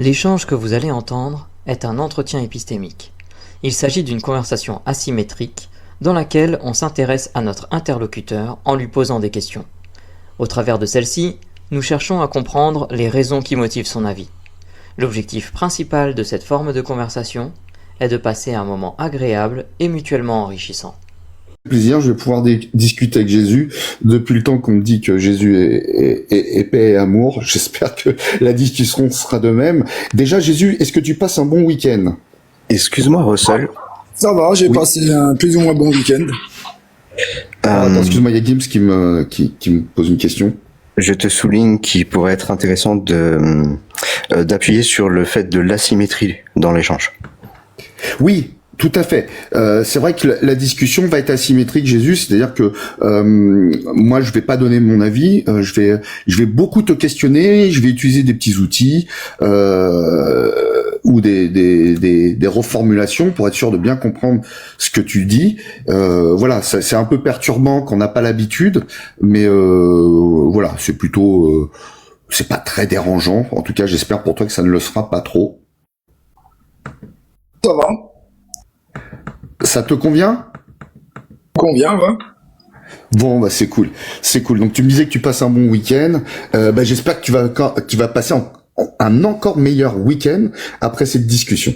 L'échange que vous allez entendre est un entretien épistémique. Il s'agit d'une conversation asymétrique dans laquelle on s'intéresse à notre interlocuteur en lui posant des questions. Au travers de celle-ci, nous cherchons à comprendre les raisons qui motivent son avis. L'objectif principal de cette forme de conversation est de passer un moment agréable et mutuellement enrichissant. Plaisir, je vais pouvoir discuter avec Jésus. Depuis le temps qu'on me dit que Jésus est paix et amour, j'espère que la discussion sera de même. Déjà, Jésus, est-ce que tu passes un bon week-end? Excuse-moi, Russell. Ça va, j'ai passé un plus ou moins bon week-end. Attends, excuse-moi, il y a Gibbs qui me pose une question. Je te souligne qu'il pourrait être intéressant d'appuyer sur le fait de l'asymétrie dans l'échange. Oui, tout à fait. C'est vrai que la discussion va être asymétrique, Jésus. C'est-à-dire que moi, je vais pas donner mon avis. Je vais beaucoup te questionner. Je vais utiliser des petits outils ou des reformulations pour être sûr de bien comprendre ce que tu dis. Voilà, c'est un peu perturbant quand on n'a pas l'habitude, mais voilà, c'est plutôt, c'est pas très dérangeant. En tout cas, j'espère pour toi que ça ne le sera pas trop. Ça va. Ça te convient? Convient, ouais. Bon, bah c'est cool, c'est cool. Donc tu me disais que tu passes un bon week-end. J'espère que tu vas passer un encore meilleur week-end après cette discussion.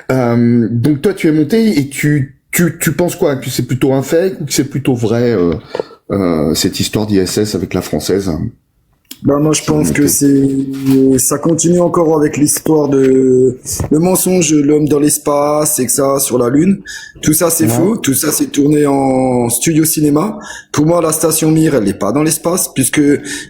Donc toi, tu es monté et tu penses quoi? Que c'est plutôt un fait ou que c'est plutôt vrai cette histoire d'ISS avec la française? Ben moi je pense que ça continue encore avec l'histoire de le mensonge de l'homme dans l'espace et que ça sur la Lune. Tout ça c'est faux, tout ça c'est tourné en studio cinéma. Pour moi la station Mir elle n'est pas dans l'espace puisque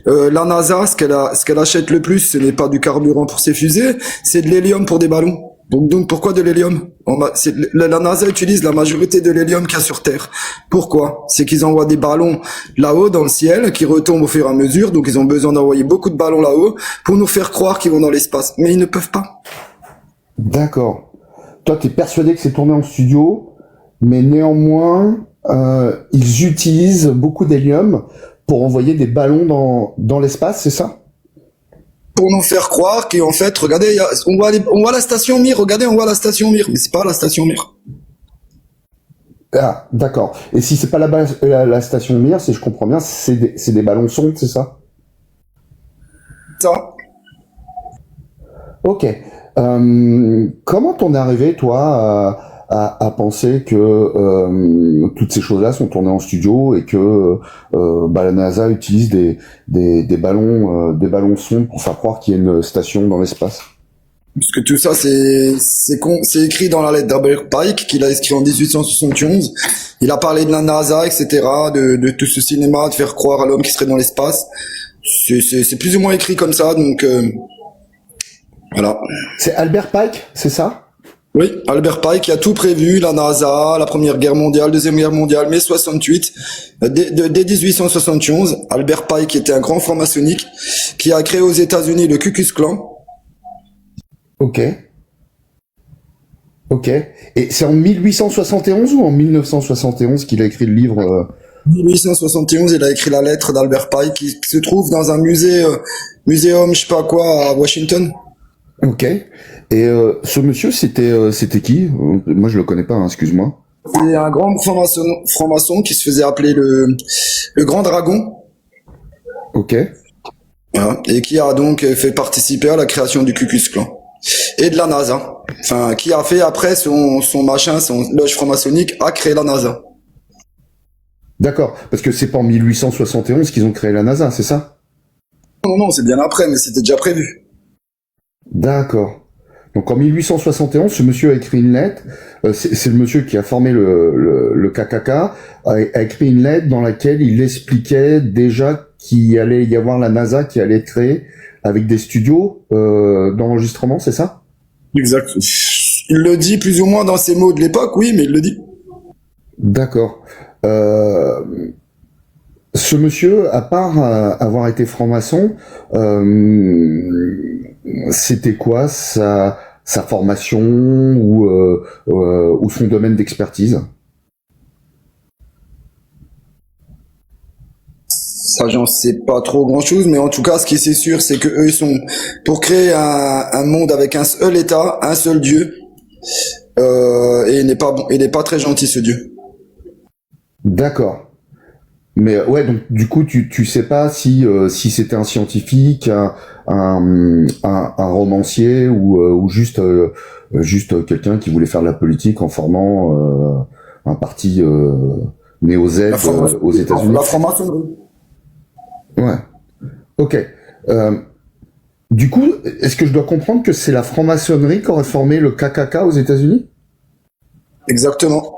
la NASA ce qu'elle achète le plus ce n'est pas du carburant pour ses fusées, c'est de l'hélium pour des ballons. Donc pourquoi de l'hélium? La NASA utilise la majorité de l'hélium qu'il y a sur Terre. Pourquoi? C'est qu'ils envoient des ballons là-haut dans le ciel qui retombent au fur et à mesure, donc ils ont besoin d'envoyer beaucoup de ballons là-haut pour nous faire croire qu'ils vont dans l'espace. Mais ils ne peuvent pas. D'accord. Toi, t'es persuadé que c'est tourné en studio, mais néanmoins, ils utilisent beaucoup d'hélium pour envoyer des ballons dans l'espace, c'est ça? Pour nous faire croire qu'en fait, regardez, on voit la station Mir, regardez, on voit la station Mir, mais c'est pas la station Mir. Ah, d'accord. Et si c'est pas la station Mir, si je comprends bien, c'est des ballons sondes, c'est ça? Ça. Ok. Comment t'en es arrivé, toi, à penser que toutes ces choses-là sont tournées en studio et que la NASA utilise des ballons sondes pour faire croire qu'il y a une station dans l'espace? Parce que tout ça, c'est écrit dans la lettre d'Albert Pike, qu'il a écrit en 1871. Il a parlé de la NASA, etc., de tout ce cinéma, de faire croire à l'homme qui serait dans l'espace. C'est plus ou moins écrit comme ça, donc voilà. C'est Albert Pike, c'est ça? Oui, Albert Pike qui a tout prévu, la NASA, la Première Guerre mondiale, Deuxième Guerre mondiale, mai 68, dès 1871. Albert Pike était un grand franc-maçonnique qui a créé aux États-Unis le Ku Klux Klan. Ok. Ok. Et c'est en 1871 ou en 1971 qu'il a écrit le livre 1871, il a écrit la lettre d'Albert Pike qui se trouve dans un muséum, je sais pas quoi, à Washington. Ok. Et ce monsieur, c'était qui? Moi, je le connais pas, hein, excuse-moi. C'est un grand franc-maçon qui se faisait appeler le Grand Dragon. Ok. Voilà. Et qui a donc fait participer à la création du Ku Klux Klan. Et de la NASA. Enfin, qui a fait après son loge franc-maçonnique, a créé la NASA. D'accord. Parce que c'est pas en 1871 qu'ils ont créé la NASA, c'est ça? Non, c'est bien après, mais c'était déjà prévu. D'accord. Donc en 1871, ce monsieur a écrit une lettre. C'est le monsieur qui a formé le KKK, a écrit une lettre dans laquelle il expliquait déjà qu'il allait y avoir la NASA qui allait être créée avec des studios d'enregistrement, c'est ça? Exact. Il le dit plus ou moins dans ses mots de l'époque, oui, mais il le dit. D'accord. Ce monsieur, à part avoir été franc-maçon, c'était quoi sa formation ou son domaine d'expertise? Ça, j'en sais pas trop grand-chose, mais en tout cas, ce qui est sûr, c'est que eux, ils sont pour créer un monde avec un seul État, un seul Dieu, et il n'est pas très gentil, ce Dieu. D'accord. Mais ouais, donc du coup, tu sais pas si c'était un scientifique, un romancier ou juste quelqu'un qui voulait faire de la politique en formant un parti néo-Z aux États-Unis. La franc-maçonnerie. Ouais. Ok. Du coup, est-ce que je dois comprendre que c'est la franc-maçonnerie qui aurait formé le KKK aux États-Unis? Exactement.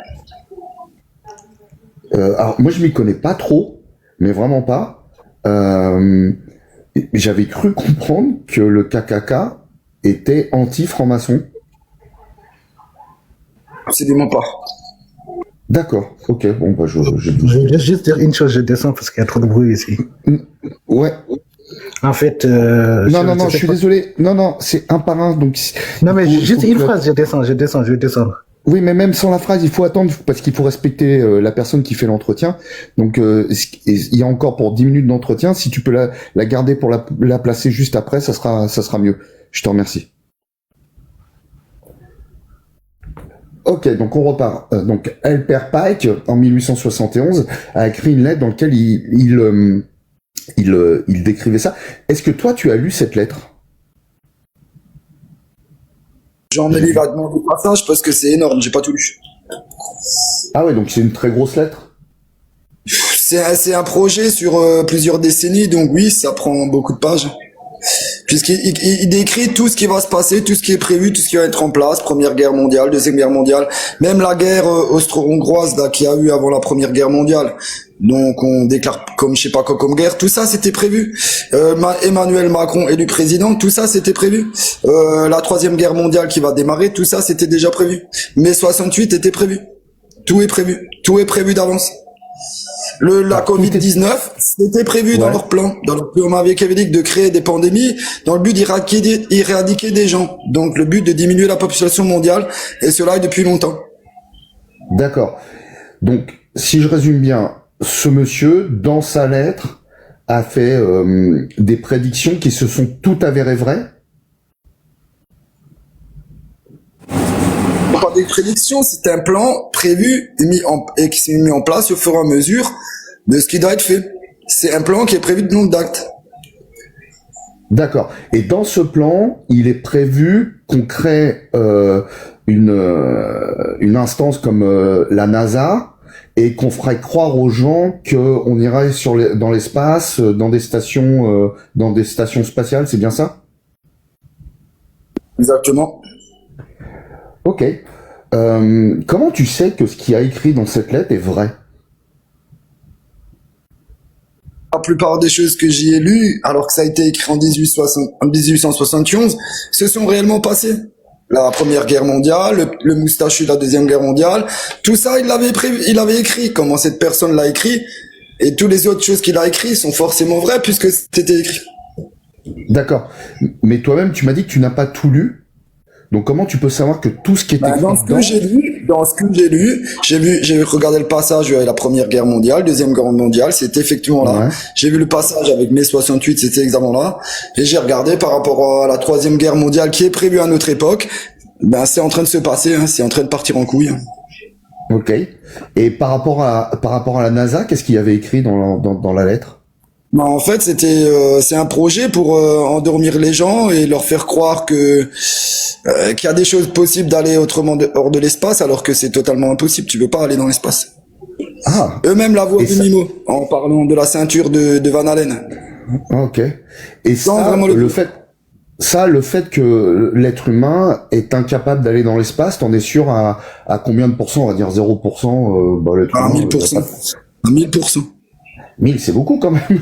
Alors moi je m'y connais pas trop, mais vraiment pas. J'avais cru comprendre que le KKK était anti-franc-maçon. Absolument pas. D'accord, ok, bon bah je Je vais juste dire une chose, je descends parce qu'il y a trop de bruit ici. Ouais. En fait, Non, je suis désolé. Non, c'est un par un, donc. Non, mais juste une phrase, je vais descendre. Oui, mais même sans la phrase, il faut attendre parce qu'il faut respecter la personne qui fait l'entretien. Donc, il y a encore pour 10 minutes d'entretien. Si tu peux la garder pour la placer juste après, ça sera mieux. Je te remercie. Ok, donc on repart. Donc, Helper Pike, en 1871, a écrit une lettre dans laquelle il décrivait ça. Est-ce que toi, tu as lu cette lettre? J'en ai lu vaguement des passages parce que c'est énorme, j'ai pas tout lu. Ah ouais, donc c'est une très grosse lettre. C'est un projet sur plusieurs décennies, donc oui, ça prend beaucoup de pages. Puisqu'il décrit tout ce qui va se passer, tout ce qui est prévu, tout ce qui va être en place, Première Guerre mondiale, Deuxième Guerre mondiale, même la guerre austro-hongroise là qu'il y a eu avant la Première Guerre mondiale. Donc on déclare comme je sais pas quoi comme guerre, tout ça c'était prévu. Emmanuel Macron élu président, tout ça c'était prévu. La Troisième Guerre mondiale qui va démarrer, tout ça c'était déjà prévu. Mai 68 était prévu. Tout est prévu d'avance. La Covid-19, c'était prévu dans leur plan machiavélique de créer des pandémies dans le but d'éradiquer des gens. Donc le but de diminuer la population mondiale, et cela est depuis longtemps. D'accord. Donc, si je résume bien, ce monsieur, dans sa lettre, a fait des prédictions qui se sont toutes avérées vraies? Pas des prédictions, c'est un plan prévu et qui s'est mis en place au fur et à mesure de ce qui doit être fait. C'est un plan qui est prévu de longue date. D'accord. Et dans ce plan, il est prévu qu'on crée une instance comme la NASA et qu'on ferait croire aux gens qu'on irait dans l'espace, dans des stations spatiales. C'est bien ça? Exactement. Ok. Comment tu sais que ce qu'il y a écrit dans cette lettre est vrai? La plupart des choses que j'y ai lues, alors que ça a été écrit en 1871, se sont réellement passées. La Première Guerre mondiale, le moustachu de la Deuxième Guerre mondiale, tout ça, il avait écrit. Comment cette personne l'a écrit, et toutes les autres choses qu'il a écrites sont forcément vraies puisque c'était écrit. D'accord. Mais toi-même, tu m'as dit que tu n'as pas tout lu. Donc comment tu peux savoir que tout ce qui est écrit dans ce que j'ai lu, j'ai regardé le passage avec la Première Guerre mondiale, Deuxième Guerre mondiale, c'était effectivement là. Ouais. J'ai vu le passage avec mai 68, c'était exactement là. Et j'ai regardé par rapport à la Troisième Guerre mondiale qui est prévue à notre époque. Ben c'est en train de se passer, hein, c'est en train de partir en couille. Ok. Et par rapport à la NASA, qu'est-ce qu'il y avait écrit dans la lettre? Bah en fait, c'est un projet pour endormir les gens et leur faire croire que qu'il y a des choses possibles d'aller autrement hors de l'espace, alors que c'est totalement impossible. Tu peux pas aller dans l'espace. Ah. Eux-mêmes la voient du Mimo en parlant de la ceinture de Van Allen. Ok. Et ça, le fait que l'être humain est incapable d'aller dans l'espace, t'en es sûr à combien de pourcents? On va dire 0%. L'être humain, 1000%. À 1000%. 1000, c'est beaucoup quand même.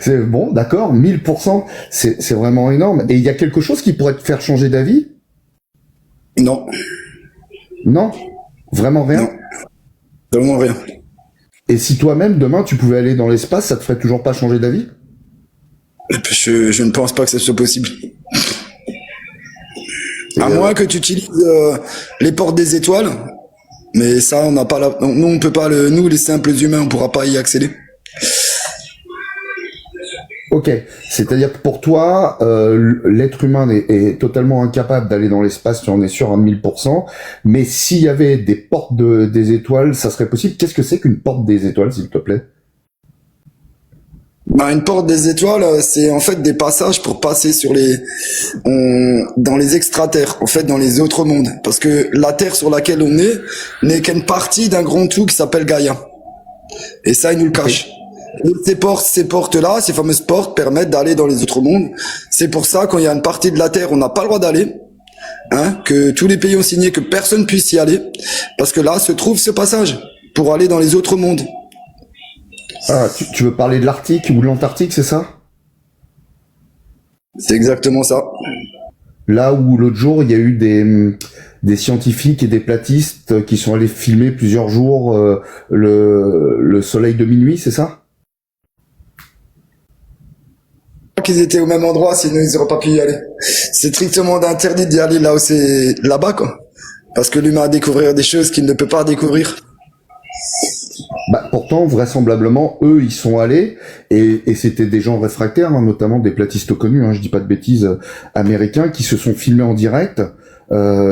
C'est bon, d'accord, 1000%, c'est vraiment énorme. Et il y a quelque chose qui pourrait te faire changer d'avis? Non. Non? Vraiment rien? Non. Vraiment rien. Et si toi-même, demain, tu pouvais aller dans l'espace, ça te ferait toujours pas changer d'avis? Je ne pense pas que ce soit possible. À moins que tu utilises les portes des étoiles, mais ça, on n'a pas nous, on peut pas nous, les simples humains, on pourra pas y accéder. Ok, c'est-à-dire que pour toi, l'être humain est totalement incapable d'aller dans l'espace, tu en es sûr à 1000%, mais s'il y avait des portes des étoiles, ça serait possible. Qu'est-ce que c'est qu'une porte des étoiles, s'il te plaît? Bah, une porte des étoiles, c'est en fait des passages pour passer dans les extraterres, en fait, dans les autres mondes. Parce que la Terre sur laquelle on est n'est qu'une partie d'un grand tout qui s'appelle Gaïa. Et ça, ils nous le cachent. Et ces portes-là, ces fameuses portes permettent d'aller dans les autres mondes. C'est pour ça, quand il y a une partie de la Terre, on n'a pas le droit d'aller, hein, que tous les pays ont signé que personne puisse y aller, parce que là se trouve ce passage pour aller dans les autres mondes. Ah, tu veux parler de l'Arctique ou de l'Antarctique, c'est ça? C'est exactement ça. Là où l'autre jour, il y a eu des scientifiques et des platistes qui sont allés filmer plusieurs jours le soleil de minuit, c'est ça? Qu'ils étaient au même endroit, sinon ils n'auraient pas pu y aller. C'est strictement interdit d'y aller là où c'est là-bas, quoi. Parce que l'humain a découvrir des choses qu'il ne peut pas découvrir. Bah, pourtant, vraisemblablement, eux, ils sont allés, et c'était des gens réfractaires, hein, notamment des platistes connus, hein, je dis pas de bêtises, américains, qui se sont filmés en direct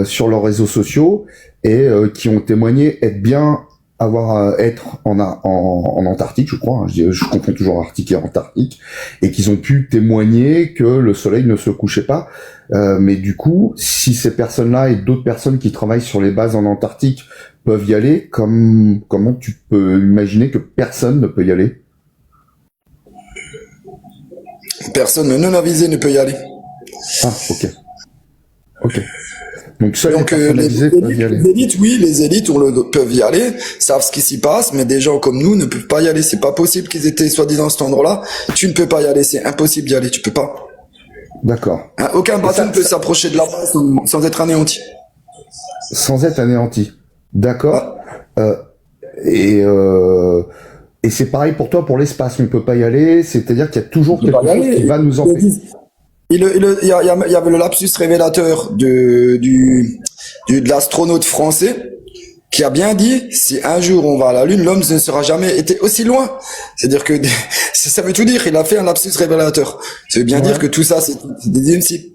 sur leurs réseaux sociaux, et qui ont témoigné être en Antarctique, je crois, hein, je confonds toujours Arctique et Antarctique, et qu'ils ont pu témoigner que le soleil ne se couchait pas. Mais du coup, si ces personnes-là et d'autres personnes qui travaillent sur les bases en Antarctique peuvent y aller, comment tu peux imaginer que personne ne peut y aller? Personne non avisé ne peut y aller. Ah, ok. Donc seules les personnes avisées peuvent y aller. Les élites, oui, les élites peuvent y aller, savent ce qui s'y passe, mais des gens comme nous ne peuvent pas y aller. C'est pas possible qu'ils étaient soi-disant à cet endroit-là. Tu ne peux pas y aller, c'est impossible d'y aller, tu peux pas. D'accord. Hein, aucun bateau ne peut s'approcher de là-bas sans être anéanti. Sans être anéanti. D'accord. Et c'est pareil pour toi pour l'espace, on peut pas y aller, c'est-à-dire qu'il y a toujours quelque chose qui va nous empêcher. Il y avait le lapsus révélateur de l'astronaute français qui a bien dit, si un jour on va à la Lune, l'homme ne sera jamais été aussi loin. C'est-à-dire que ça veut tout dire, il a fait un lapsus révélateur. Ça veut bien dire que tout ça, c'est des MC.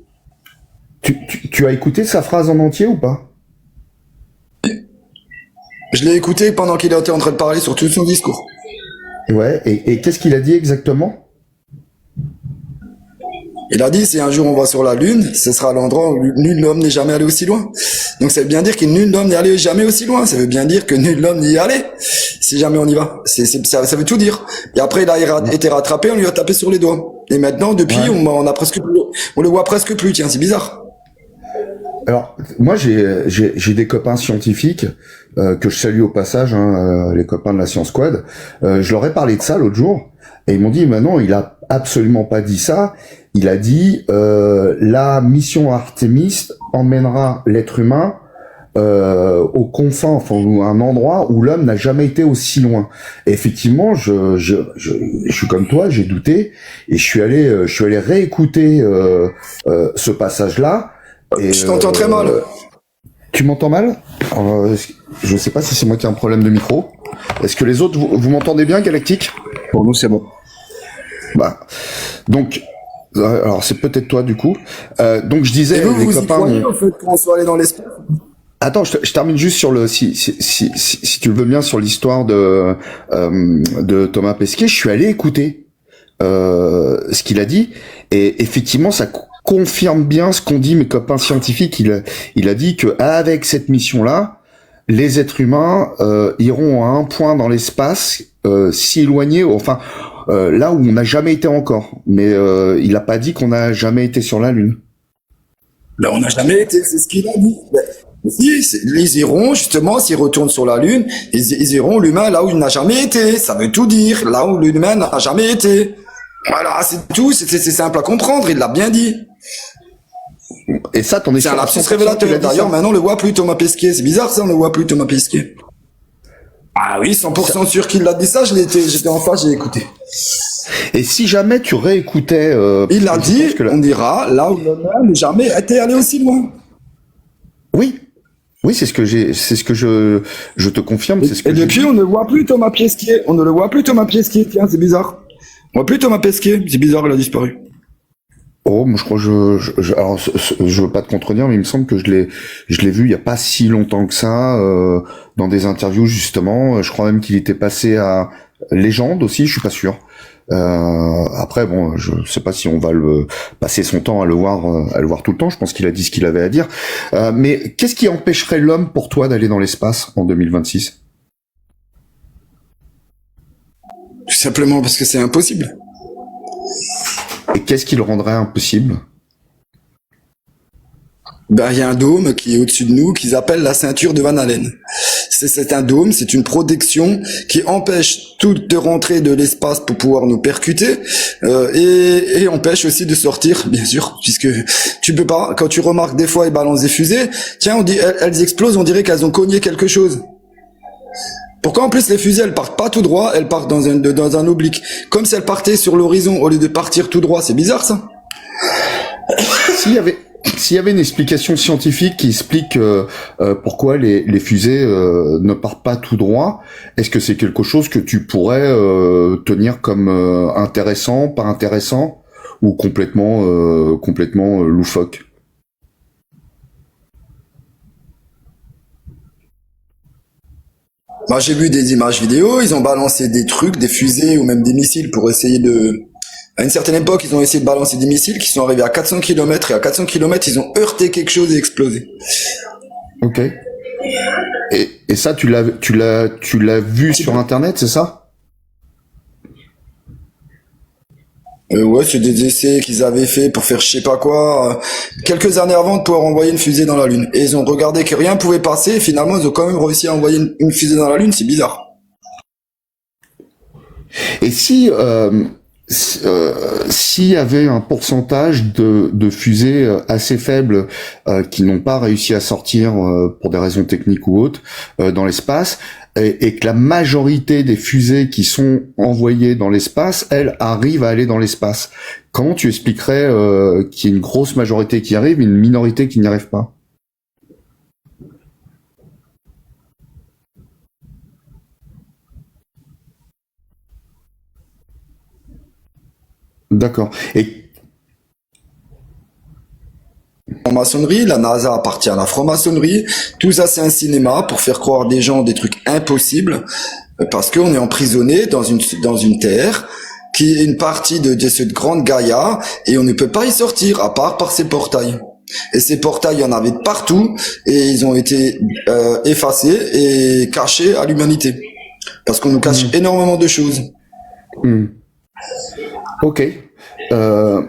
Tu as écouté sa phrase en entier ou pas? Je l'ai écouté pendant qu'il était en train de parler sur tout son discours. Ouais, et qu'est-ce qu'il a dit exactement? Il a dit, si un jour on va sur la Lune, ce sera l'endroit où nul homme n'est jamais allé aussi loin. Donc ça veut bien dire que nul homme n'est allé jamais aussi loin. Ça veut bien dire que nul homme n'y est allé, si jamais on y va. Ça veut tout dire. Et après, il a été rattrapé, on lui a tapé sur les doigts. Et maintenant, depuis, on le voit presque plus. Tiens, c'est bizarre. Alors, moi, j'ai des copains scientifiques que je salue au passage, hein, les copains de la Science Squad. Je leur ai parlé de ça l'autre jour, et ils m'ont dit, mais non, il a absolument pas dit ça. Il a dit, la mission Artemis emmènera l'être humain aux confins, enfin, un endroit où l'homme n'a jamais été aussi loin. Et effectivement, je suis comme toi, j'ai douté, et je suis allé réécouter ce passage-là. Et je t'entends très mal. Tu m'entends mal? Je sais pas si c'est moi qui ai un problème de micro. Est-ce que les autres, vous m'entendez bien, Galactique? Pour nous, c'est bon. Bah, donc, alors c'est peut-être toi du coup. Donc je disais, vous, les vous copains. Y croyez, en fait, qu'on soit allé dans l'espace? Attends, je termine juste sur si tu le veux bien, sur l'histoire de Thomas Pesquet. Je suis allé écouter ce qu'il a dit, et effectivement ça confirme bien ce qu'ont dit mes copains scientifiques. Il a dit que avec cette mission-là, les êtres humains iront à un point dans l'espace si éloigné, enfin là où on n'a jamais été encore. Mais il a pas dit qu'on n'a jamais été sur la Lune. Là, on n'a jamais été, c'est ce qu'il a dit. Si, ils iront, justement, s'ils retournent sur la Lune, ils iront l'humain là où il n'a jamais été. Ça veut tout dire, là où l'humain n'a jamais été. Voilà, c'est tout, c'est simple à comprendre, il l'a bien dit. Et ça, t'en es c'est sûr? Un lapsus révélateur. D'ailleurs, maintenant, on le voit plus, Thomas Pesquet. C'est bizarre, ça, on le voit plus, Thomas Pesquet. Ah oui, 100% sûr qu'il l'a dit ça, j'étais en face, j'ai écouté. Et si jamais tu réécoutais... il l'a dit, on dira, là où l'homme n'a jamais été allé aussi loin. Oui, c'est ce que je te confirme. C'est ce que et depuis, on ne voit plus Thomas Pesquet. On ne le voit plus, Thomas Pesquet. Tiens, c'est bizarre. On voit plus Thomas Pesquet, c'est bizarre, il a disparu. Oh, moi je crois que alors je veux pas te contredire, mais il me semble que je l'ai vu il y a pas si longtemps que ça dans des interviews justement. Je crois même qu'il était passé à Légende aussi, je suis pas sûr. Après bon, je sais pas si on va le passer son temps à le voir tout le temps. Je pense qu'il a dit ce qu'il avait à dire. Mais qu'est-ce qui empêcherait l'homme pour toi d'aller dans l'espace en 2026? Tout simplement parce que c'est impossible. Et qu'est-ce qui le rendrait impossible? Ben, il y a un dôme qui est au-dessus de nous qu'ils appellent la ceinture de Van Allen. C'est un dôme, c'est une protection qui empêche tout de rentrer de l'espace pour pouvoir nous percuter et empêche aussi de sortir, bien sûr, puisque tu peux pas. Quand tu remarques des fois ils balancent des fusées, tiens, on dit elles explosent, on dirait qu'elles ont cogné quelque chose. Pourquoi en plus les fusées elles partent pas tout droit, elles partent dans un oblique, comme si elles partaient sur l'horizon au lieu de partir tout droit. C'est bizarre ça. S'il y avait une explication scientifique qui explique pourquoi les fusées ne partent pas tout droit, est-ce que c'est quelque chose que tu pourrais tenir comme intéressant, pas intéressant, ou complètement loufoque? Bah, j'ai vu des images vidéo, ils ont balancé des trucs, des fusées ou même des missiles pour essayer de... À une certaine époque, ils ont essayé de balancer des missiles qui sont arrivés à 400 km et à 400 km, ils ont heurté quelque chose et explosé. Ok. Et ça, tu l'as vu sur Internet, c'est ça? Ouais, c'est des essais qu'ils avaient fait pour faire je sais pas quoi, quelques années avant de pouvoir envoyer une fusée dans la Lune. Et ils ont regardé que rien pouvait passer, et finalement ils ont quand même réussi à envoyer une fusée dans la Lune, c'est bizarre. Et s'il y avait un pourcentage de fusées assez faible qui n'ont pas réussi à sortir pour des raisons techniques ou autres dans l'espace, et que la majorité des fusées qui sont envoyées dans l'espace, elles arrivent à aller dans l'espace, comment tu expliquerais qu'il y ait une grosse majorité qui arrive et une minorité qui n'y arrive pas? D'accord. Et En maçonnerie, la NASA appartient à la franc-maçonnerie, tout ça c'est un cinéma pour faire croire des gens des trucs impossibles, parce qu'on est emprisonné dans une terre qui est une partie de cette grande Gaïa, et on ne peut pas y sortir à part par ces portails. Et ces portails, il y en avait partout, et ils ont été effacés et cachés à l'humanité. Parce qu'on nous cache énormément de choses. Ok.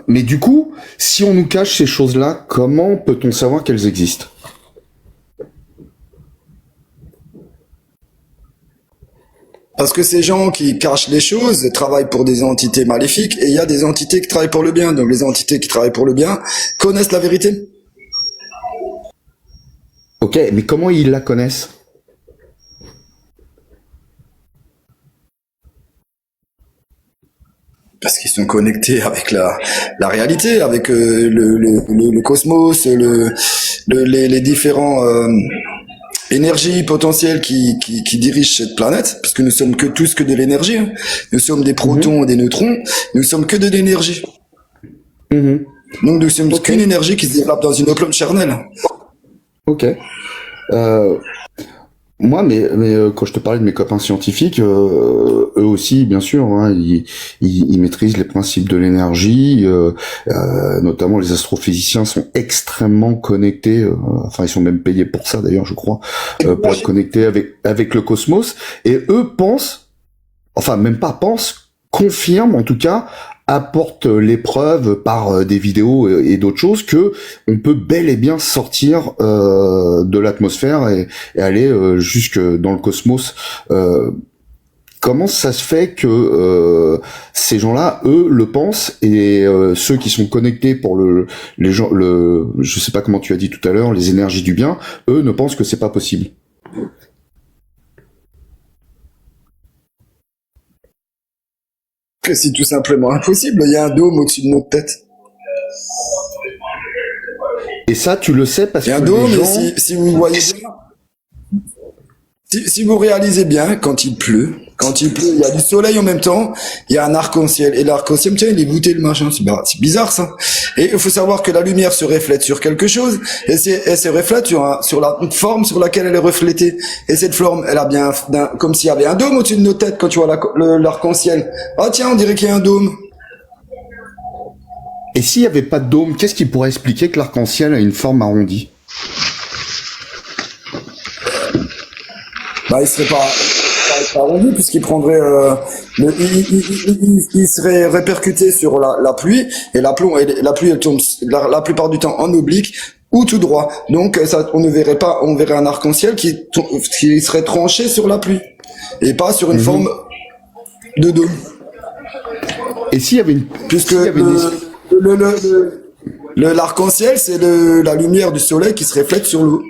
Mais du coup, si on nous cache ces choses-là, comment peut-on savoir qu'elles existent? Parce que ces gens qui cachent les choses travaillent pour des entités maléfiques, et il y a des entités qui travaillent pour le bien. Donc les entités qui travaillent pour le bien connaissent la vérité. Ok, mais comment ils la connaissent? Parce qu'ils sont connectés avec la réalité, avec le cosmos, les différents énergies potentielles qui dirigent cette planète, parce que nous sommes tous que de l'énergie. Hein. Nous sommes des protons et des neutrons, nous sommes que de l'énergie. Donc nous sommes qu'une énergie qui se développe dans une autre charnelle. Ok. Moi, mais quand je te parlais de mes copains scientifiques, eux aussi, bien sûr, hein, ils maîtrisent les principes de l'énergie. Notamment, les astrophysiciens sont extrêmement connectés. Enfin, ils sont même payés pour ça, d'ailleurs, je crois, pour être connectés avec le cosmos. Et eux pensent, enfin, même pas pensent, confirment en tout cas, apporte les preuves par des vidéos et d'autres choses que on peut bel et bien sortir de l'atmosphère et aller jusque dans le cosmos. Comment ça se fait que ces gens-là, eux, le pensent, et ceux qui sont connectés pour les gens, je sais pas comment tu as dit tout à l'heure, les énergies du bien, eux ne pensent que c'est pas possible? Que c'est tout simplement impossible. Il y a un dôme au-dessus de notre tête. Et ça, tu le sais parce Il y a un que dôme, les gens... et si vous voyez bien, si vous réalisez bien, quand il pleut, Quand il pleut, il y a du soleil en même temps, il y a un arc-en-ciel. Et l'arc-en-ciel, tiens, il est voûté le machin. C'est bizarre ça. Et il faut savoir que la lumière se reflète sur quelque chose, et elle se reflète sur la forme sur laquelle elle est reflétée. Et cette forme, elle a bien, comme s'il y avait un dôme au-dessus de nos têtes quand tu vois l'arc-en-ciel. Ah tiens, on dirait qu'il y a un dôme. Et s'il n'y avait pas de dôme, qu'est-ce qui pourrait expliquer que l'arc-en-ciel a une forme arrondie? Bah, il serait pas arrondi puisqu'il prendrait, il serait répercuté sur la pluie, et la pluie elle tombe la plupart du temps en oblique ou tout droit. Donc ça, on verrait un arc-en-ciel qui serait tranché sur la pluie et pas sur une forme de dôme. Et s'il y avait Puisque l'arc-en-ciel, c'est la lumière du soleil qui se reflète sur l'eau.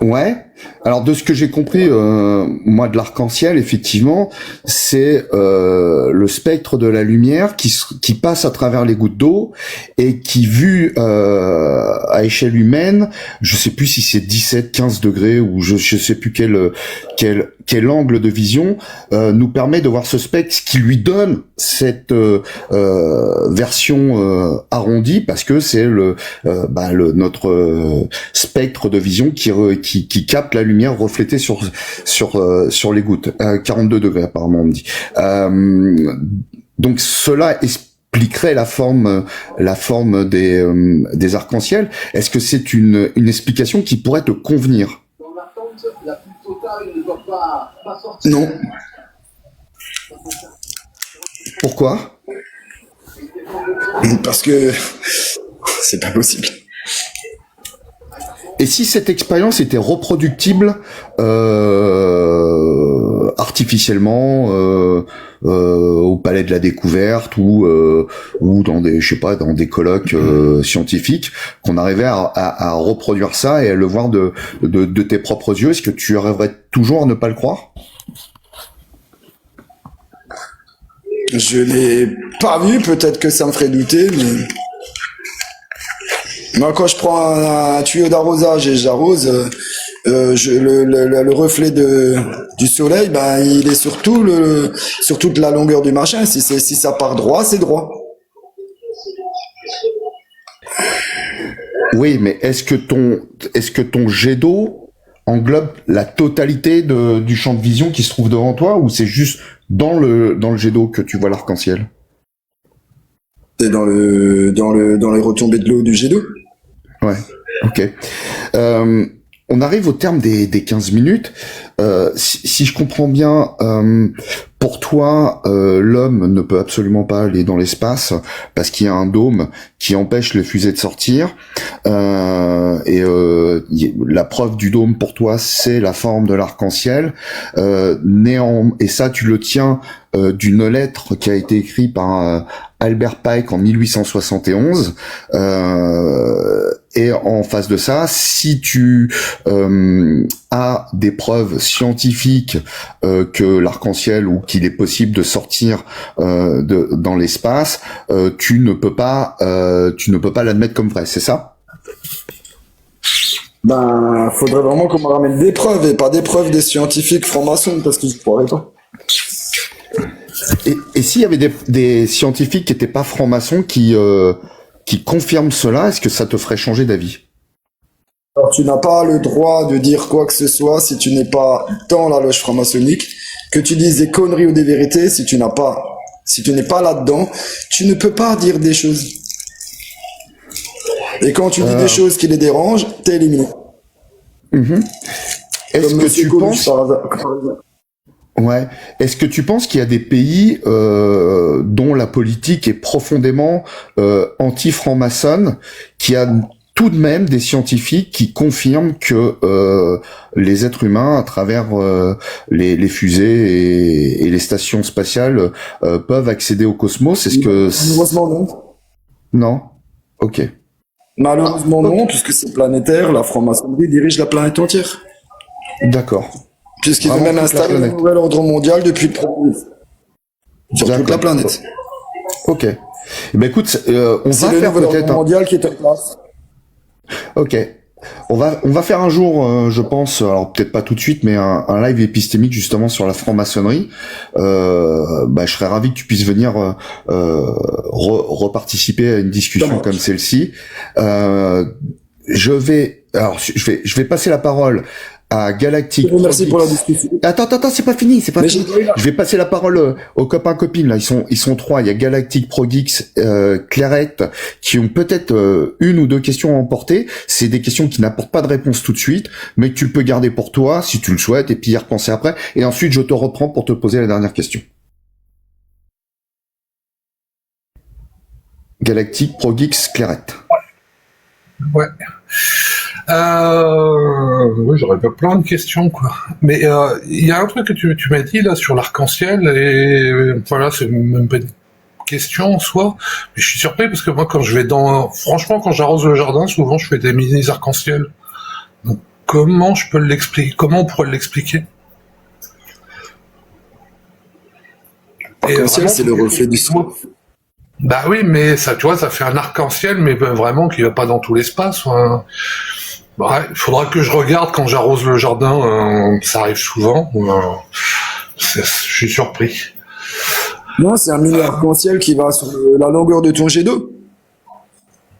Ouais. Alors de ce que j'ai compris, moi de l'arc-en-ciel, effectivement, c'est le spectre de la lumière qui passe à travers les gouttes d'eau et qui, vu à échelle humaine, je sais plus si c'est 17, 15 degrés ou je sais plus quel angle de vision, nous permet de voir ce spectre qui lui donne cette version arrondie, parce que c'est notre spectre de vision qui capte la lumière reflétée sur les gouttes. 42 degrés apparemment on me dit. Donc cela expliquerait la forme des arcs-en-ciel. Est-ce que c'est une explication qui pourrait te convenir? Non. Pourquoi? Parce que c'est pas possible. Et si cette expérience était reproductible artificiellement au Palais de la Découverte ou dans des colloques scientifiques, qu'on arrivait à reproduire ça et à le voir de tes propres yeux, est-ce que tu rêverais toujours à ne pas le croire? Je l'ai pas vu, peut-être que ça me ferait douter, mais moi, quand je prends un tuyau d'arrosage et j'arrose, le reflet du soleil, ben, il est sur toute la longueur du machin. Si ça part droit, c'est droit. Oui, mais est-ce que ton jet d'eau englobe la totalité du champ de vision qui se trouve devant toi, ou c'est juste dans le jet d'eau que tu vois l'arc-en-ciel? C'est dans les retombées de l'eau du jet d'eau. Ouais, ok. On arrive au terme des 15 minutes. Si je comprends bien, pour toi, l'homme ne peut absolument pas aller dans l'espace parce qu'il y a un dôme qui empêche les fusées de sortir. La preuve du dôme pour toi, c'est la forme de l'arc-en-ciel. Et ça, tu le tiens d'une lettre qui a été écrite par Albert Pike en 1871. Et en face de ça, si tu as des preuves scientifiques que l'arc-en-ciel ou qu'il est possible de sortir dans l'espace, tu ne peux pas l'admettre comme vrai, c'est ça? Ben, faudrait vraiment qu'on me ramène des preuves et pas des preuves des scientifiques francs-maçons, parce que je croirais pas. Et s'il y avait des scientifiques qui n'étaient pas francs-maçons qui confirment cela, est-ce que ça te ferait changer d'avis? Alors, tu n'as pas le droit de dire quoi que ce soit si tu n'es pas dans la loge franc-maçonnique. Que tu dises des conneries ou des vérités, si tu n'es pas là-dedans, tu ne peux pas dire des choses. Et quand tu dis des choses qui les dérangent, t'es éliminé. Est-ce Comme que Monsieur tu Coluche, penses... par exemple. Ouais. Est-ce que tu penses qu'il y a des pays dont la politique est profondément anti-franc-maçonne, qui a tout de même des scientifiques qui confirment que les êtres humains, à travers les fusées et les stations spatiales, peuvent accéder au cosmos? Est-ce que... Malheureusement, non. Non? Ok. Malheureusement, non, puisque c'est planétaire. La franc-maçonnerie dirige la planète entière. D'accord. Puisqu'ils ont Vraiment même toute la installé un planète. nouvel ordre mondial depuis le premier. Sur toute D'accord. la planète. Ok. Eh ben écoute, on C'est va le faire nouvel ordre peut-être mondial qui est en place. Ok. On va faire un jour, je pense, alors peut-être pas tout de suite, mais un live épistémique justement sur la franc-maçonnerie. Je serais ravi que tu puisses venir reparticiper à une discussion comme celle-ci. Je vais passer la parole à Galactique. Merci pour la discussion. Attends, c'est pas fini, Je vais passer la parole aux copains copines là. Ils sont trois. Il y a Galactique, Progix, Clairette, qui ont peut-être une ou deux questions à emporter. C'est des questions qui n'apportent pas de réponse tout de suite, mais que tu peux garder pour toi si tu le souhaites, et puis y repenser après. Et ensuite, je te reprends pour te poser la dernière question. Galactique, Progix, Clairette. Ouais. Oui, j'aurais pas plein de questions, quoi. Mais il y a un truc que tu m'as dit là sur l'arc-en-ciel, et voilà, c'est même pas une question en soi, mais je suis surpris parce que moi, franchement, quand j'arrose le jardin, souvent je fais des mini arc-en-ciel. Donc, comment je peux l'expliquer? Comment on pourrait l'expliquer? L'arc-en-ciel, c'est le reflet du soleil. Bah oui, mais ça, tu vois, ça fait un arc-en-ciel, mais vraiment qui va pas dans tout l'espace. Ouais, il faudra que je regarde quand j'arrose le jardin. Ça arrive souvent. Je suis surpris. Non, c'est un mini arc-en-ciel qui va sur la longueur de ton jet d'eau.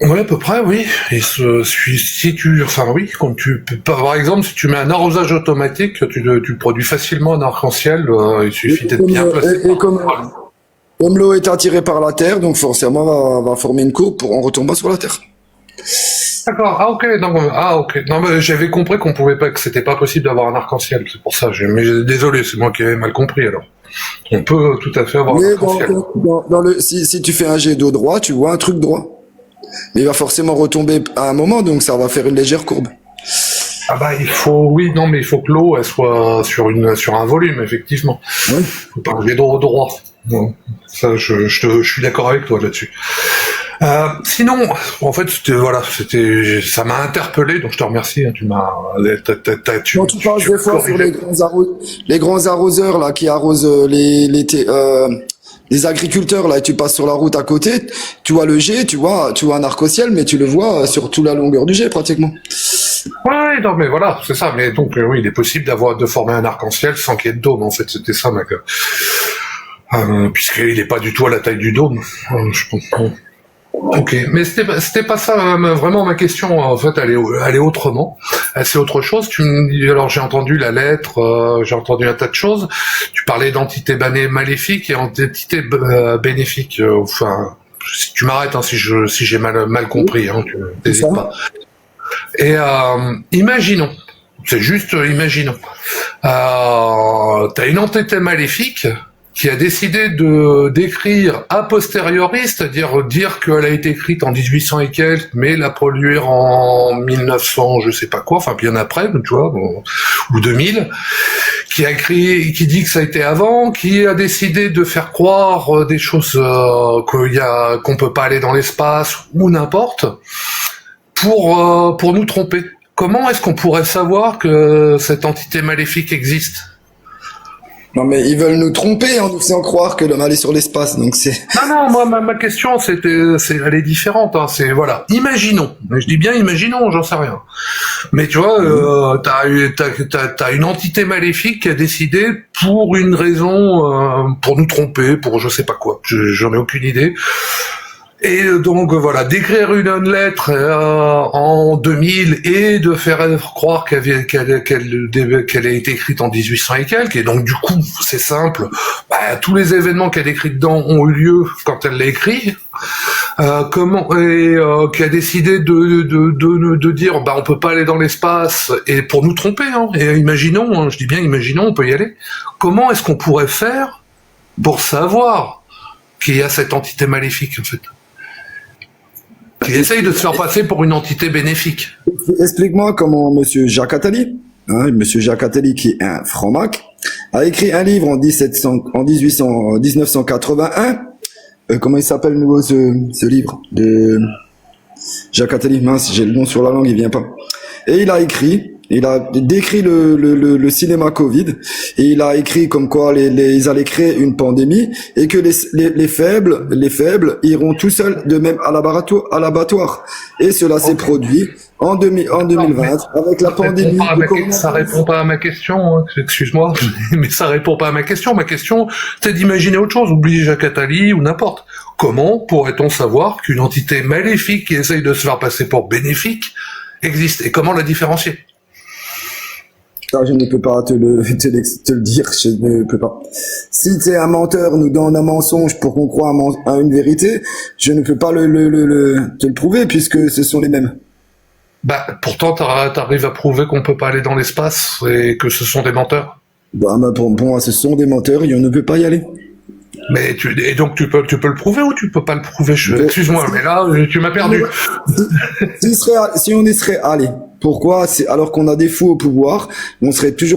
Oui, à peu près, oui. Et par exemple, si tu mets un arrosage automatique, tu produis facilement un arc-en-ciel. Il suffit d'être bien placé. Et comme l'eau est attirée par la terre, donc forcément va former une courbe en retombant sur la terre. D'accord. Ok. Non, mais j'avais compris que c'était pas possible d'avoir un arc-en-ciel. C'est pour ça. Mais désolé, c'est moi qui avais mal compris alors. On peut tout à fait avoir un arc-en-ciel. Si tu fais un jet d'eau droit, tu vois un truc droit. Mais il va forcément retomber à un moment, donc ça va faire une légère courbe. Ah bah il faut que l'eau elle soit sur un volume, effectivement. Oui. Faut pas un jet d'eau droit. Bon, ça je suis d'accord avec toi là-dessus. Sinon, en fait, ça m'a interpellé, donc je te remercie. Hein, tu parles des fois sur les grands arroseurs là qui arrosent les agriculteurs là, et tu passes sur la route à côté, tu vois le jet, tu vois un arc-en-ciel, mais tu le vois sur toute la longueur du jet pratiquement. Ouais, non, mais voilà, c'est ça. Mais donc, oui, il est possible de former un arc-en-ciel sans qu'il y ait de dôme. En fait, c'était ça, mec. Puisqu'il n'est pas du tout à la taille du dôme, je comprends. Ok, mais c'était pas ça vraiment ma question. En fait, elle est autrement. C'est autre chose. Alors j'ai entendu la lettre, j'ai entendu un tas de choses. Tu parlais d'entités maléfiques et entités bénéfiques. Enfin, si tu m'arrêtes, hein, si j'ai mal compris, hein, tu n'hésites pas. Et imaginons. C'est juste imaginons. T'as une entité maléfique qui a décidé d'écrire a posteriori, c'est-à-dire dire qu'elle a été écrite en 1800 et quelques, mais la produire en 1900, je sais pas quoi, enfin bien après, tu vois, ou 2000, qui dit que ça a été avant, qui a décidé de faire croire des choses qu'on peut pas aller dans l'espace ou n'importe, pour nous tromper. Comment est-ce qu'on pourrait savoir que cette entité maléfique existe ? Non, mais ils veulent nous tromper en nous faisant croire que le mal est sur l'espace, donc c'est... Non, moi, ma question, elle est différente, hein, imaginons. Je dis bien imaginons, j'en sais rien. Mais tu vois, t'as une entité maléfique qui a décidé, pour une raison, pour nous tromper, pour je sais pas quoi, j'en ai aucune idée. Et donc voilà, d'écrire une lettre en 2000 et de faire croire qu'elle a été écrite en 1800 et quelques, et donc du coup c'est simple, tous les événements qu'elle décrit dedans ont eu lieu quand elle l'a écrit. Qui a décidé de dire on peut pas aller dans l'espace, et pour nous tromper, hein, et imaginons, hein, je dis bien imaginons, on peut y aller. Comment est-ce qu'on pourrait faire pour savoir qu'il y a cette entité maléfique en fait? Qui essaye de se faire passer pour une entité bénéfique. Explique-moi comment Monsieur Jacques Attali, Monsieur Jacques Attali qui est un franc-mac, a écrit un livre en 1981. Comment il s'appelle nouveau ce livre de Jacques Attali? Mince, j'ai le nom sur la langue, il vient pas. Et il a décrit le cinéma Covid, et il a écrit comme quoi ils allaient créer une pandémie, et que les faibles iront tout seuls de même à l'abattoir. Et cela s'est produit en 2020, avec la pandémie. Ça répond pas à ma question, hein. Excuse-moi, mais ça répond pas à ma question. Ma question, c'est d'imaginer autre chose. Oublie Jacques Attali ou n'importe. Comment pourrait-on savoir qu'une entité maléfique qui essaye de se faire passer pour bénéfique existe? Et comment la différencier? Ça, je ne peux pas te le dire, je ne peux pas. Si t'es un menteur, nous donne un mensonge pour qu'on croie à une vérité, je ne peux pas te le prouver puisque ce sont les mêmes. Bah, pourtant, t'arrives à prouver qu'on peut pas aller dans l'espace et que ce sont des menteurs. Bah, pour moi, ce sont des menteurs et on ne peut pas y aller. Mais et donc tu peux le prouver ou tu peux pas le prouver? Excuse-moi, mais là, tu m'as perdu. Si on y serait allé, pourquoi alors qu'on a des fous au pouvoir, on serait plus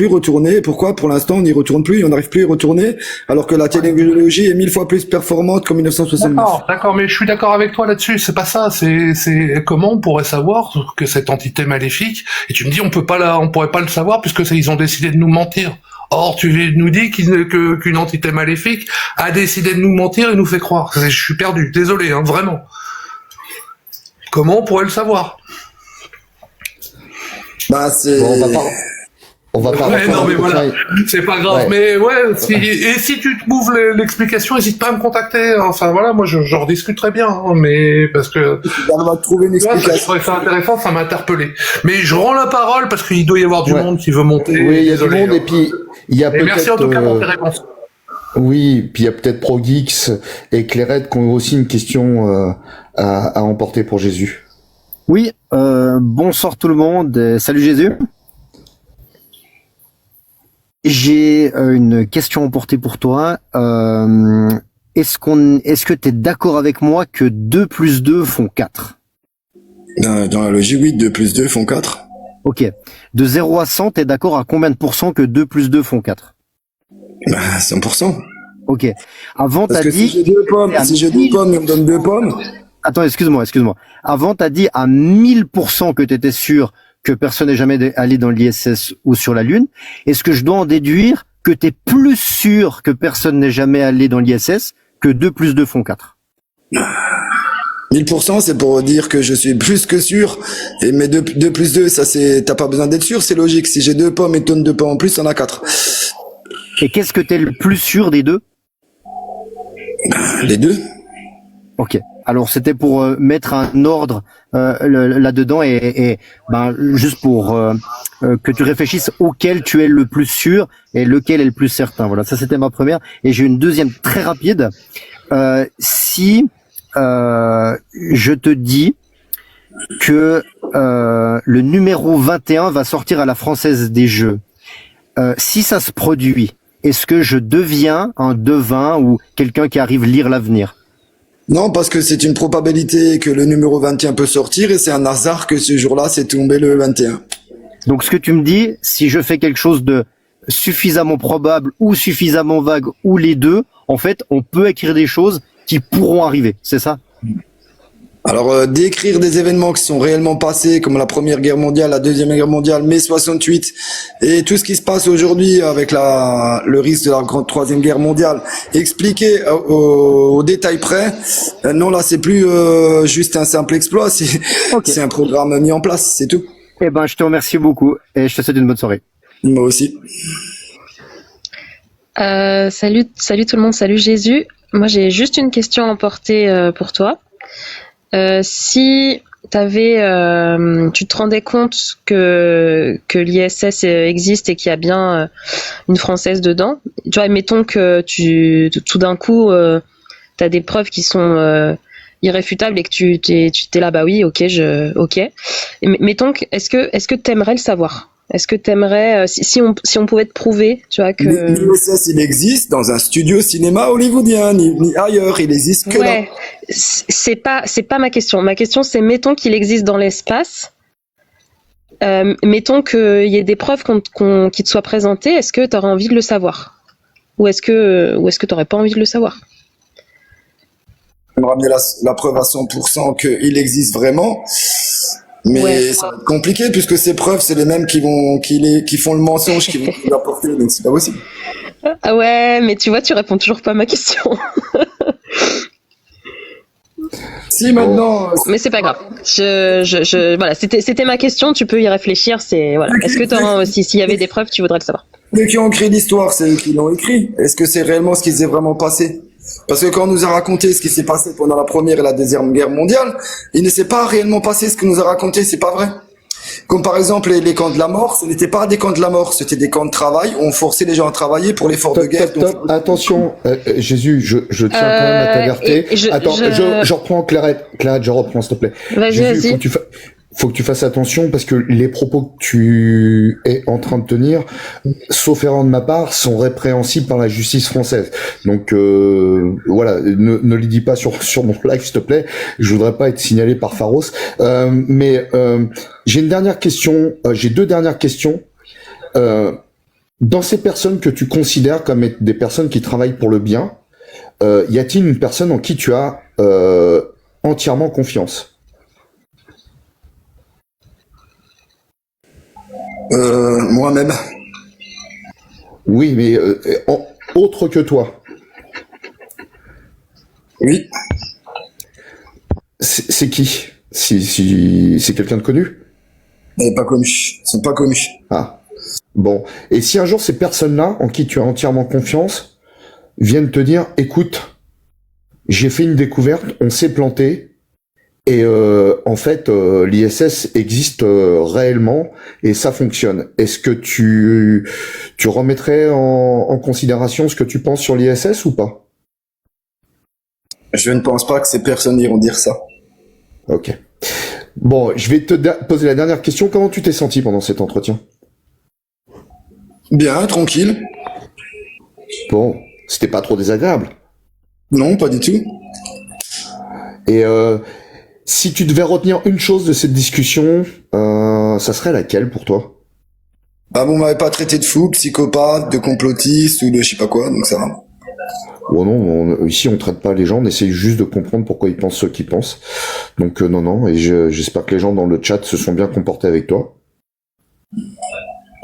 retourné. Pourquoi pour l'instant on n'y retourne plus et on n'arrive plus à y retourner alors que la technologie est 1000 fois plus performante qu'en 1969. D'accord, mais je suis d'accord avec toi là-dessus. C'est pas ça. C'est comment on pourrait savoir que cette entité maléfique, et tu me dis on pourrait pas le savoir puisque ils ont décidé de nous mentir. Or, tu nous dis qu'une entité maléfique a décidé de nous mentir et nous fait croire. Je suis perdu. Désolé, hein, vraiment. Comment on pourrait le savoir? Bah, c'est... Bon, on va pas non, mais voilà. C'est pas grave. Ouais. Mais ouais, si tu trouves l'explication, n'hésite pas à me contacter. Enfin, voilà, moi, je rediscuterai bien, hein, mais parce que... On va trouver une explication. Je trouvais ça intéressant, ça m'a interpellé. Mais je rends la parole parce qu'il doit y avoir du monde qui veut monter. Oui, il y a du monde, et puis, il y a peut-être... Merci en tout cas pour tes réponses. Oui, puis il y a peut-être ProGeeks et Clairette qui ont aussi une question à emporter pour Jésus. Oui, bonsoir tout le monde, salut Jésus. J'ai une question à emporter pour toi. Est-ce que tu es d'accord avec moi que 2 plus 2 font 4? Dans la logique, oui, 2 plus 2 font 4. Ok. De 0 à 100, t'es d'accord à combien de pourcents que 2 plus 2 font 4? Bah, 100%. Ok. Avant, Parce t'as que dit... si j'ai 2 pommes, on me donne 2 pommes. Attends, excuse-moi. Avant, t'as dit à 1000% que t'étais sûr que personne n'est jamais allé dans l'ISS ou sur la Lune. Est-ce que je dois en déduire que t'es plus sûr que personne n'est jamais allé dans l'ISS que 2 plus 2 font 4? 1000%, c'est pour dire que je suis plus que sûr. Et mais 2 plus 2, ça t'as pas besoin d'être sûr, c'est logique. Si j'ai 2 pommes et tonnes de pommes en plus, on a 4. Et qu'est-ce que t'es le plus sûr des deux? Les deux. Ok. Alors c'était pour mettre un ordre là-dedans et juste pour que tu réfléchisses auquel tu es le plus sûr et lequel est le plus certain. Voilà, ça c'était ma première. Et j'ai une deuxième très rapide. Si je te dis que le numéro 21 va sortir à la Française des Jeux, si ça se produit, est-ce que je deviens un devin ou quelqu'un qui arrive à lire l'avenir? Non, parce que c'est une probabilité que le numéro 21 peut sortir et c'est un hasard que ce jour-là, c'est tombé le 21. Donc ce que tu me dis, si je fais quelque chose de suffisamment probable ou suffisamment vague ou les deux, en fait, on peut écrire des choses qui pourront arriver, c'est ça? Alors, décrire des événements qui sont réellement passés, comme la Première Guerre mondiale, la Deuxième Guerre mondiale, mai 68, et tout ce qui se passe aujourd'hui avec le risque de la Troisième Guerre mondiale, expliquer au détail près, non, là, c'est plus juste un simple exploit, c'est un programme mis en place, c'est tout. Eh ben, je te remercie beaucoup et je te souhaite une bonne soirée. Moi aussi. Salut tout le monde, salut Jésus. Moi, j'ai juste une question à emporter pour toi. Si tu te rendais compte que l'ISS existe et qu'il y a bien une Française dedans, tu vois, mettons que tout d'un coup, tu as des preuves qui sont irréfutables et que tu t'es là, bah oui, ok. Et mettons que, est-ce que t'aimerais le savoir? Est-ce que t'aimerais, si on pouvait te prouver, tu vois, que... L'ISS, il existe dans un studio cinéma hollywoodien, ni ailleurs, il existe que là. C'est pas ma question. Ma question, c'est, mettons qu'il existe dans l'espace, mettons qu'il y ait des preuves qui te soient présentées, est-ce que t'aurais envie de le savoir? Ou est-ce que t'aurais pas envie de le savoir? J'aimerais bien la preuve à 100% qu'il existe vraiment. Mais ouais, ça va être compliqué puisque ces preuves, c'est les mêmes qui font le mensonge, qui vont nous apporter, donc c'est pas possible. Ah ouais, mais tu vois, tu réponds toujours pas à ma question. Si maintenant. Mais c'est pas grave. Voilà, c'était ma question. Tu peux y réfléchir. Voilà. Est-ce que t'auras aussi, s'il y avait des preuves, tu voudrais le savoir? Ceux qui ont écrit l'histoire, c'est eux qui l'ont écrit. Est-ce que c'est réellement ce qui s'est vraiment passé? Parce que quand on nous a raconté ce qui s'est passé pendant la Première et la Deuxième Guerre mondiale, il ne s'est pas réellement passé ce que nous a raconté, c'est pas vrai. Comme par exemple les camps de la mort, ce n'était pas des camps de la mort, c'était des camps de travail où on forçait les gens à travailler pour l'effort de guerre. Top. Attention, Jésus, je tiens quand même à t'alerter. Attends, je reprends Clarette, je reprends s'il te plaît. Vas-y. Faut que tu fasses attention parce que les propos que tu es en train de tenir, sauf erreur de ma part, sont répréhensibles par la justice française. Donc voilà, ne les dis pas sur mon live s'il te plaît. Je voudrais pas être signalé par Pharos. Mais j'ai une dernière question. J'ai deux dernières questions. Dans ces personnes que tu considères comme des personnes qui travaillent pour le bien, y a-t-il une personne en qui tu as entièrement confiance? Moi-même. Oui, mais autre que toi. Oui. C'est qui? Si c'est quelqu'un de connu? Pas connu. Ils sont pas connus. Ah. Bon. Et si un jour ces personnes-là, en qui tu as entièrement confiance, viennent te dire, écoute, j'ai fait une découverte, on s'est planté, et en fait, l'ISS existe réellement et ça fonctionne. Est-ce que tu remettrais en considération ce que tu penses sur l'ISS ou pas? Je ne pense pas que ces personnes iront dire ça. Ok. Bon, je vais te poser la dernière question. Comment tu t'es senti pendant cet entretien? Bien, tranquille. Bon, c'était pas trop désagréable? Non, pas du tout. Et si tu devais retenir une chose de cette discussion, ça serait laquelle pour toi? Ah bon, on m'avait pas traité de fou, psychopathe, de complotiste ou de je sais pas quoi, donc ça va. Bon non, ici on traite pas les gens, on essaye juste de comprendre pourquoi ils pensent ce qu'ils pensent. Donc non, et j'espère que les gens dans le chat se sont bien comportés avec toi.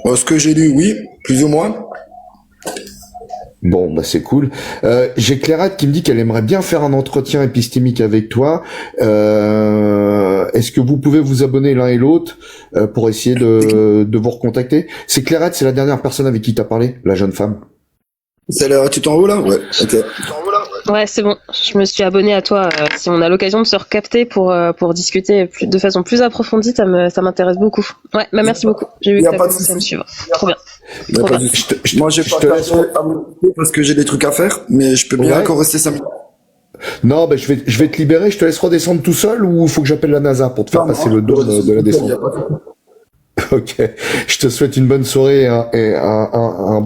Ce que j'ai lu, oui, plus ou moins. Bon, bah c'est cool. J'ai Clairette qui me dit qu'elle aimerait bien faire un entretien épistémique avec toi. Est-ce que vous pouvez vous abonner l'un et l'autre pour essayer de vous recontacter? C'est Clairette, c'est la dernière personne avec qui t'as parlé, la jeune femme. C'est là, tu t'en haut là? Ouais, ok. Ouais, c'est bon. Je me suis abonné à toi. Si on a l'occasion de se recapter pour discuter de façon plus approfondie, ça m'intéresse beaucoup. Ouais, bah merci beaucoup. J'ai vu que t'as commencé à me suivre. Trop bien. Moi, j'ai pas tardé à me parce que j'ai des trucs à faire, mais je peux bien encore rester 5 minutes. Non, bah je vais te libérer. Je te laisse redescendre tout seul ou faut que j'appelle la NASA pour te faire passer le dôme de la descente? Ok. Je te souhaite une bonne soirée et un